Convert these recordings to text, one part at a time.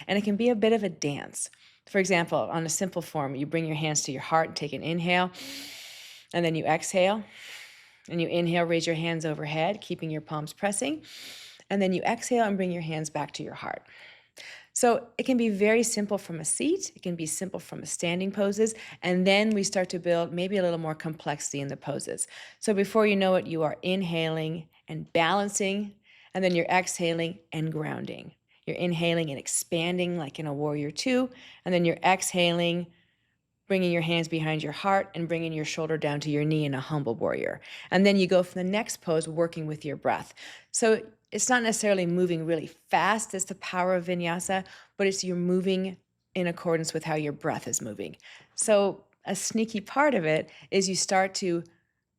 And it can be a bit of a dance. For example, on a simple form, you bring your hands to your heart and take an inhale, and then you exhale. And you inhale, raise your hands overhead, keeping your palms pressing. And then you exhale and bring your hands back to your heart. So it can be very simple from a seat. It can be simple from a standing poses. And then we start to build maybe a little more complexity in the poses. So before you know it, you are inhaling and balancing, and then you're exhaling and grounding. You're inhaling and expanding like in a warrior two, and then you're exhaling, bringing your hands behind your heart and bringing your shoulder down to your knee in a humble warrior. And then you go from the next pose working with your breath. So it's not necessarily moving really fast. It's the power of vinyasa, but it's you're moving in accordance with how your breath is moving. So a sneaky part of it is you start to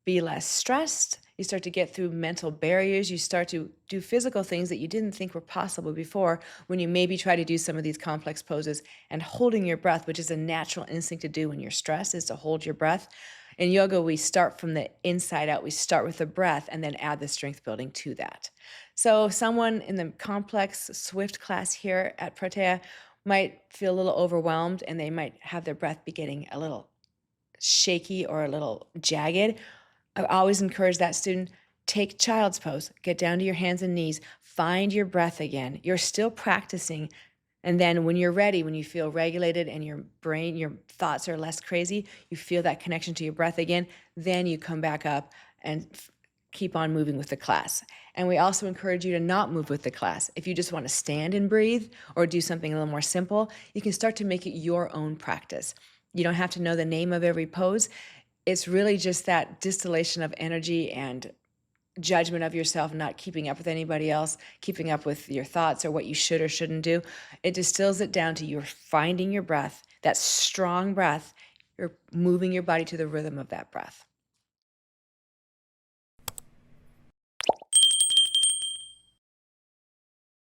be less stressed. You start to get through mental barriers. You start to do physical things that you didn't think were possible before when you maybe try to do some of these complex poses and holding your breath, which is a natural instinct to do when you're stressed, is to hold your breath. In yoga, we start from the inside out. We start with the breath and then add the strength building to that. So someone in the complex Swift class here at Protea might feel a little overwhelmed, and they might have their breath be getting a little shaky or a little jagged. I always encourage that student, take child's pose, get down to your hands and knees, find your breath again. You're still practicing. And then when you're ready, when you feel regulated and your brain, your thoughts are less crazy, you feel that connection to your breath again, then you come back up and keep on moving with the class. And we also encourage you to not move with the class. If you just want to stand and breathe or do something a little more simple, you can start to make it your own practice. You don't have to know the name of every pose. It's really just that distillation of energy and judgment of yourself, not keeping up with anybody else, keeping up with your thoughts or what you should or shouldn't do. It distills it down to you're finding your breath, that strong breath. You're moving your body to the rhythm of that breath.